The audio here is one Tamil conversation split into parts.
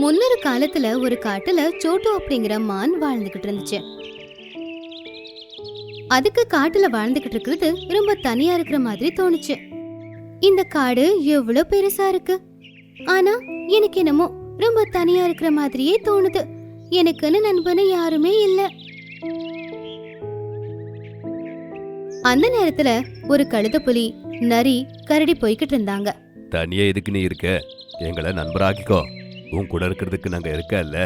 முன்னொரு காலத்துல ஒரு காட்டுல சோட்டு அப்படிங்கிற மான் வாழ்ந்துகிட்டு இருந்துச்சு. அதுக்கு காட்டுல வாழ்ந்துகிட்டு இருக்கிறது ரொம்ப தனியா இருக்கிற மாதிரி தோணுச்சு. இந்த காடு எவ்வளவு பெருசா இருக்கு, ஆனா எனக்கு என்னமோ ரொம்ப தனியா இருக்கிற மாதிரியே தோணுது. எனக்குன்னு நண்பனு யாருமே இல்ல. அந்த நேரத்துல ஒரு கழுத புலி, நரி, கரடி போய்கிட்டு இருந்தாங்க. தனியா எதுக்கு நீ இருக்க? எங்களை நண்பராக்கிக்கோ. உன் கூட இருக்கிறதுக்கு நாங்க இருக்கல்ல.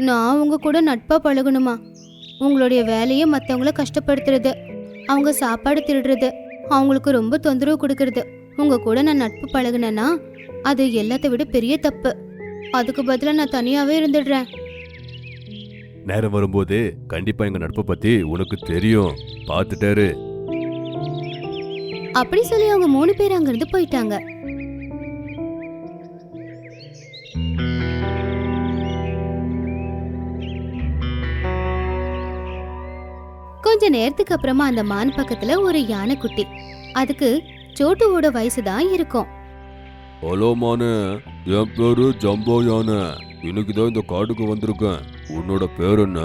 நான் உங்க கூட நட்பா பழகணுமா? உங்களுடைய வேலையை மத்தவங்கள கஷ்டப்படுத்துறது, அவங்க சாப்பாடு திருடுறது, அவங்களுக்கு ரொம்ப தொந்தரவு கொடுக்கறது. உங்க கூட நான் நட்பு பழகுனேன்னா அது எல்லாத்த விட பெரிய தப்பு. அதுக்கு பதிலா நான் தனியாவே இருந்துடுறேன். நேரம் வரும்போது கண்டிப்பா எங்க நட்பை பத்தி உனக்கு தெரியும், பாத்துட்டாரு. அப்படி சொல்லி அவங்க 3 பேர் அங்கிருந்து போயிட்டாங்க. கொஞ்ச நேரத்துக்கு அப்புறமா அந்த மான் பக்கத்துல ஒரு யானை குட்டி. அதுக்கு சோட்டுவோட வயசுதான் இருக்கும். ஹலோ மானு, என் பேரு ஜம்போ யானை. இன்னைக்குதான் இந்த காட்டுக்கு வந்திருக்கேன். உன்னோட பேர் என்ன?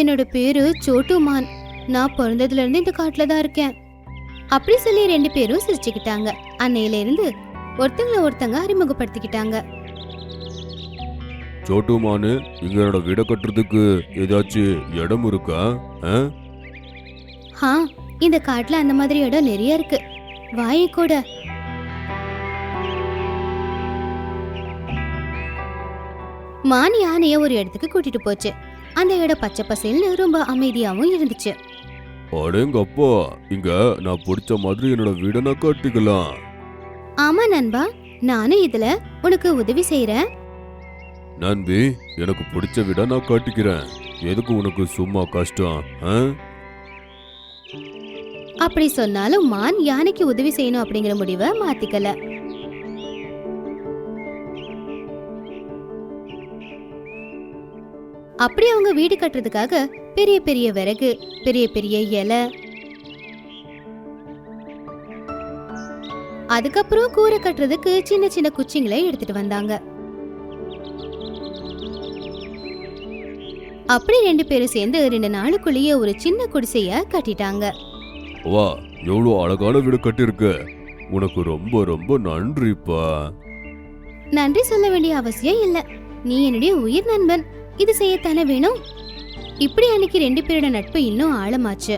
என்னோட பேரு சோட்டு மான். நான் பிறந்ததுல இருந்து இந்த காட்டுல தான் இருக்கேன். அப்படி சொல்லி 2 பேரும் சிரிச்சுக்கிட்டாங்க. அன்னையில இருந்து ஒருத்தங்க அறிமுகப்படுத்திக்கிட்டாங்க. சோட்டு மானு, இங்க என்னோட வீட கட்டுறதுக்கு ஏதாச்சும் இடம் இருக்கா? இந்த காட்டுல அந்த மாதிரி இடம் நிறைய இருக்கு. வாயை கூட. மான் யானைய ஒரு இடத்துக்கு கூட்டிட்டு போச்சு. அந்த இடம் பச்சை பசேல்னு ரொம்ப அமைதியாவும் இருந்துச்சு. அடேங்கப்பா, இங்க நான் பிடிச்ச மாதிரி என்னோட வீட நான் கட்டிக்கலாம். ஆமா நண்பா, நானும் இதுல உனக்கு உதவி செய்யறேன். நண்பி, எனக்கு பிடிச்ச வீட நான் கட்டிக்கிறேன். எதுக்கு உனக்கு சும்மா கஷ்டம்? அப்படி சொன்னாலும் மான் யானைக்கு உதவி செய்யணும் அப்படிங்கிற முடிவை மாத்திக்கல. அப்படி அவங்க வீடு கட்டுறதுக்காக பெரிய பெரிய விறகு, பெரிய பெரிய இலை, அதுக்கப்புறம் கூரை கட்டுறதுக்கு சின்ன சின்ன குச்சிங்களை எடுத்துட்டு வந்தாங்க. அப்படி 2 பேரும் சேர்ந்து 2 நாளுக்குள்ளேயே ஒரு சின்ன குடிசைய கட்டிட்டாங்க. வா, எவ்வளவு அழகான வீடு கட்டிருக்க. உனக்கு ரொம்ப ரொம்ப நன்றிப்பா. நன்றி சொல்ல வேண்டிய அவசியம் இல்ல. நீ என்னுடைய உயிர் நண்பன். இது செய்யத்தானே வேணும். இப்படி அன்னைக்கு 2 பேரோட நட்பு இன்னும் ஆழமாச்சு.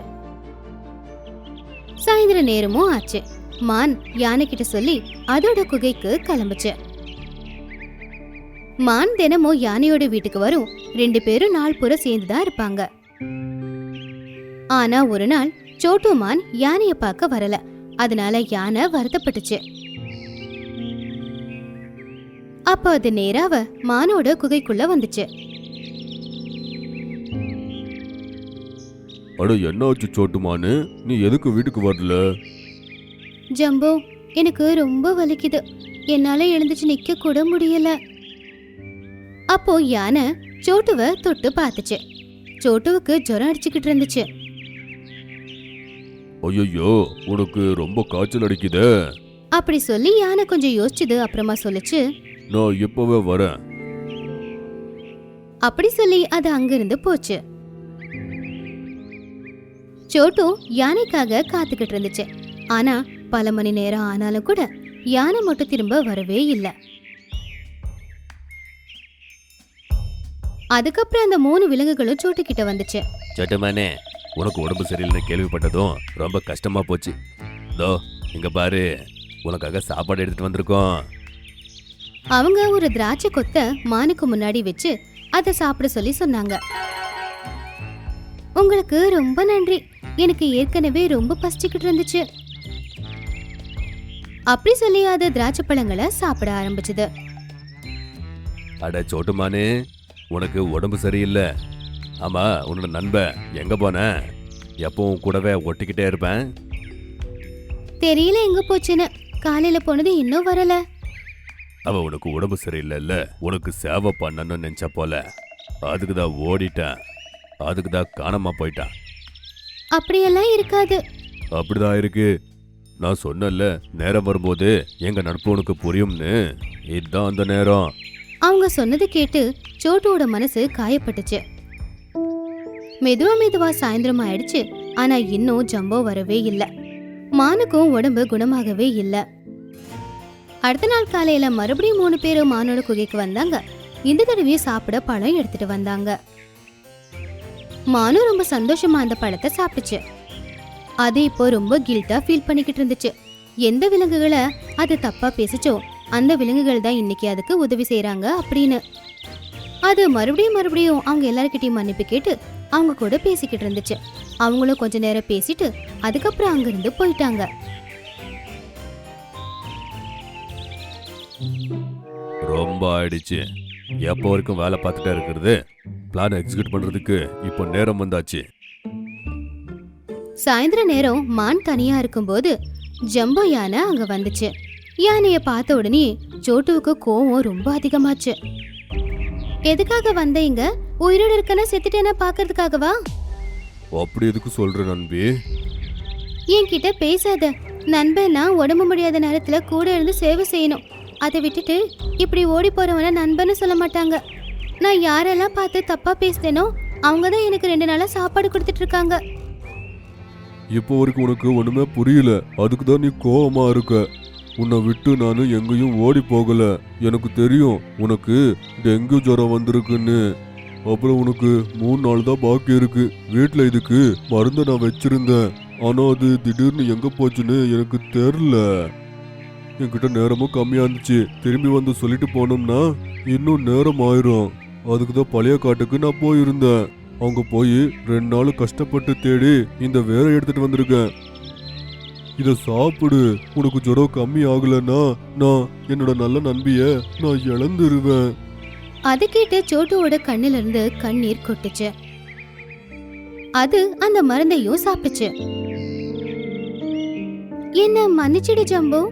சாயந்தர நேரமும் ஆச்சு. மான் யானை கிட்ட சொல்லி அதோட குகைக்கு கிளம்புச்சு. மான் தினமும் யானையோட வீட்டுக்கு வரும். 2 பேரும் நாள் பூரா சேர்ந்துதான் இருப்பாங்க. ஆனா ஒரு நாள் சோட்டு மான் யானைய பார்க்க வரல. அதனால யானை வருத்தப்பட்டுச்சு. அப்ப அது நேராவ மானோட குகைக்குள்ள வந்துச்சு. அட, என்னாச்சு சோட்டுமானு, நீ எதுக்கு வீட்டுக்கு வரல? ஜம்போ, எனக்கு ரொம்ப வலிக்குது. என்னால எழுந்துச்சு நிக்க கூட முடியல. அப்போ யானை சோட்டுவ தொட்டு பார்த்துச்சு. சோட்டுவுக்கு ஜுரம் அடிச்சுக்கிட்டு இருந்துச்சு. ஐயோ, உனக்கு ரொம்ப காய்ச்சல் அடிக்குதே. அப்படி சொல்லி யானை கொஞ்சம் யோசிச்சுது. அப்புறமா சொல்லுச்சு, நான் இப்பவே வரேன். அப்படி சொல்லி அது அங்கிருந்து போச்சு. சோட்டு யானைக்காக காத்துக்கிட்டு இருந்துச்சு. ஆனா பல மணி நேரம் ஆனாலும் கூட யானை மட்டும் திரும்ப வரவே இல்லை. அதுக்கப்புறம் அந்த 3 விலங்குகளும் சோட்டு கிட்ட வந்துச்சு. சோட்டுமானே, உனக்கு உடம்பு சரியில்லைன்னு கேள்விப்பட்டதும் ரொம்ப கஷ்டமா போச்சு. தோ இங்க பாரு, உனக்காக சாப்பாடு எடுத்துட்டு வந்திருக்கோம். அவங்க ஒரு திராட்சை கொத்த மானுக்கு முன்னாடி வச்சு அதை சாப்பிட சொல்லி சொன்னாங்க. உங்களுக்கு ரொம்ப நன்றி. எனக்கு ஏற்கனவே ரொம்ப பசிச்சுக்கிட்டு இருந்துச்சு. அப்படி சொல்லி அது திராட்சை பழங்களை சாப்பிட ஆரம்பிச்சது. அட சோட்டுமானே, உனக்கு உடம்பு சரியில்லை. ஆமா, உன்னோட நண்பன் எங்க போன? எப்பவும் கூடவே ஒட்டிக்கிட்டே இருப்பேன். தெரியல எங்க போச்சுன்னு. காலையில போனது இன்னும் வரல. அவ உனக்கு உடம்பு சரியில்லைல்ல, உனக்கு சேவை பண்ணணும்னு நினைச்ச போல. அதுக்குதான் ஓடிட்டான். அதுக்குதான் காணாம போயிட்டான். அப்படியெல்லாம் இருக்காது. அப்படிதான் இருக்கு. நான் சொன்னல, நேரம் வரும்போது எங்க நட்பு உனக்கு புரியும்னு. இதுதான் அந்த நேரம். அவங்க சொன்னது கேட்டு சோட்டுவோட மனசு காயப்பட்டுச்சு. மெதுவா சாயந்தரம் ஆயிடுச்சு. ஆனா இன்னும் ஜம்போ வரவே இல்ல. மானுக்கும் உடம்பு குணமாகவே இல்ல. அடுத்த நாள் காலையில மறுபடியும் 3 பேரும் மானோட குகைக்கு வந்தாங்க. இந்த தடவையும் சாப்பிட பழம் எடுத்துட்டு வந்தாங்க. மானு ரொம்ப சந்தோஷமா அந்த பழத்தை சாப்பிட்டுச்சு. அது இப்போ ரொம்ப கில்ட்டா ஃபீல் பண்ணிக்கிட்டு இருந்துச்சு. எந்த விலங்குகளை அது தப்பா பேசிச்சோ அந்த விலங்குகள் தான் இன்னைக்கு அதுக்கு உதவி செய்யறாங்க அப்படின்னு. அது மறுபடியும் அவங்க எல்லார்கிட்டயும் மன்னிப்பு கேட்டு அவங்க கூட பேசிக்கிட்டு இருந்துச்சு. அவங்களும் கொஞ்ச நேரம் பேசிட்டு அதுக்கப்புறம் அங்கிருந்து போயிட்டாங்க. ரொம்ப ஆயிடுச்சு. எப்போ வரைக்கும் வேலை பார்த்துட்டே இருக்கிறது? பிளான் எக்ஸிக்யூட் பண்றதுக்கு இப்போ நேரம் வந்தாச்சு. சாயந்தர நேரம் மான் தனியா இருக்கும்போது ஜம்போ யானை அங்க வந்துச்சு. யானைய பார்த்த உடனே சோட்டுவுக்கு கோவம் ரொம்ப அதிகமாச்சு. எதுக்காக வந்தீங்க? உயிரோடு இருக்கனா செத்துட்டேனா பாக்குறதுக்காகவா? அப்படி எதுக்கு சொல்ற நண்பி? என்கிட்ட பேசாத. நண்பன்னா உடம்பு முடியாத நேரத்துல கூட இருந்து சேவை செய்யணும். அதை விட்டுட்டு இப்படி ஓடி போறவன நண்பன்னு சொல்ல மாட்டாங்க. நான் யாரெல்லாம் பார்த்து தப்பா பேசுதேனோ அவங்க தான் எனக்கு 2 நாளா சாப்பாடு கொடுத்துட்டு இருக்காங்க. இப்போ வரைக்கும் உனக்கு ஒண்ணுமே புரியல. அதுக்கு தான் நீ கோவமா இருக்க. உன்னை விட்டு நானு எங்கேயும் ஓடி போகல. எனக்கு தெரியும் உனக்கு டெங்கு ஜுரம் வந்திருக்குன்னு. அப்புறம் உனக்கு 3 நாள் தான் பாக்கி இருக்கு. வீட்டுல இதுக்கு மருந்தை நான் வச்சிருந்தேன். ஆனா அது திடீர்னு எங்க போச்சுன்னு எனக்கு தெரியல. என்கிட்ட நேரமும் கம்மியா இருந்துச்சு. திரும்பி வந்து சொல்லிட்டு போனோம்னா இன்னும் நேரம் ஆயிரும். அதுக்கு தான் பழைய காட்டுக்கு நான் போயிருந்தேன். அவங்க போய் 2 நாள் கஷ்டப்பட்டு தேடி இந்த வேற எடுத்துட்டு வந்திருக்கேன். இத சாப்பிடு. உனக்கு ஜுரம் கம்மி ஆகலன்னா நான் என்னோட நல்ல நண்பிய நான் இழந்துருவேன். அது கேட்டு சோட்டுவோட கண்ணுல இருந்து கண்ணீர் கொட்டுச்சு. அது அந்த மருந்தையும் சாப்பிட்டுச்சு. என்ன மன்னிச்சிடு ஜம்போ.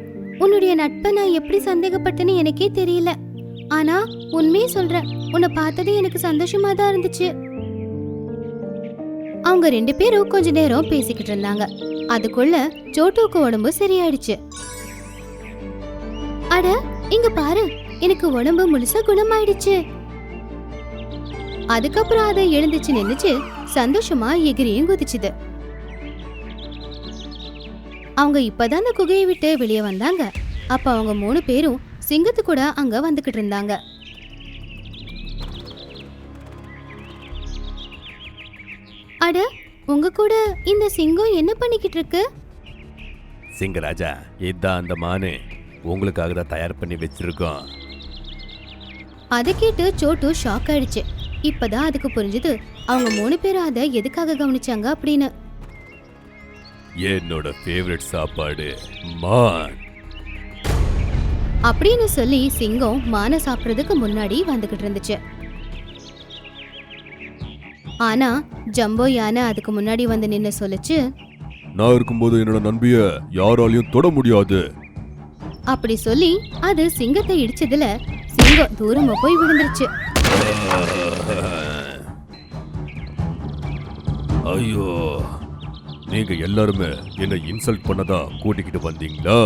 உன்னுடைய நட்பை நான் எப்படி சந்தேகப்பட்டேன்னு எனக்கே தெரியல. ஆனா உண்மையே சொல்றேன், உன்னை பார்த்தது எனக்கு சந்தோஷமா தான் இருந்துச்சு. அவங்க 2 பேரும் கொஞ்ச நேரம் பேசிக்கிட்டு இருந்தாங்க. அதுக்குள்ள சோட்டுவுக்கு உடம்பு சரியாயிடுச்சு. அட இங்க பாரு, எனக்கு உடம்பு முழுசா குணமாயிடுச்சு. அதுக்கப்புறம் அதை எழுந்துச்சு நின்னுச்சு. சந்தோஷமா எகிரியும் குதிச்சுது. அவங்க இப்பதான் அந்த குகையை விட்டு வெளியே வந்தாங்க. அப்ப அவங்க 3 பேரும் சிங்கத்து கூட அங்க வந்துகிட்டு இருந்தாங்க. அட உங்க கூட இந்த சிங்கம் என்ன பண்ணிக்கிட்டு இருக்கு? சிங்கராஜா, இதான் அந்த மானு. உங்களுக்காக தான் தயார் பண்ணி வச்சிருக்கோம். அதை கேட்டு சோட்டு ஷாக் ஆயிடுச்சு. இப்பதான் அதுக்கு புரிஞ்சது அவங்க 3 பேரும் அதை எதுக்காக கவனிச்சாங்க அப்படின்னு. என்னோட ஃபேவரட் சாப்பாடு மான் அப்படின்னு சொல்லி சிங்கம் மானை சாப்பிடுறதுக்கு முன்னாடி வந்துகிட்டு இருந்துச்சு. ஆனா ஜம்போ யானை அதுக்கு முன்னாடி வந்து நின்னு சொல்லுச்சு, நான் இருக்கும்போது என்னோட நண்பிய யாராலையும் தொட முடியாது. அப்படி சொல்லி அது சிங்கத்தை இடிச்சதுல சிங்கம் தூரமா போய் விழுந்துருச்சு. ஐயோ, நீங்க எல்லாருமே என்ன இன்சல்ட் பண்ணதா கூட்டிக்கிட்டு வந்தீங்களா?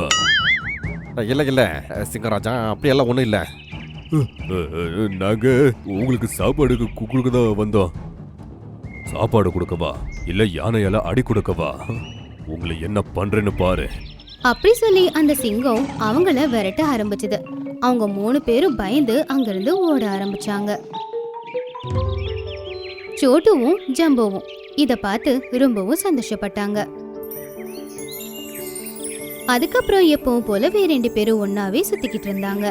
இல்ல சிங்கராஜா, அப்படியெல்லாம் ஒன்றும் இல்லை. நாங்க உங்களுக்கு சாப்பாடு கொடுக்க தான் வந்தோம். சாப்பாடு கொடுக்கவா இல்ல யானையால அடி கொடுக்கவா? உங்களை என்ன பண்றேன்னு பாரு. அப்படி சொல்லி அந்த சிங்கம் அவங்கள விரட்ட ஆரம்பிச்சது. அவங்க 3 பேரும் பயந்து அங்கிருந்து ஓட ஆரம்பிச்சாங்க. சோட்டுவும் ஜம்போவும் இத பார்த்து ரொம்பவும் சந்தோஷப்பட்டாங்க. அதுக்கப்புறம் எப்பவும் போல வேற 2 பேரும் ஒன்னாவே சுத்திக்கிட்டு இருந்தாங்க.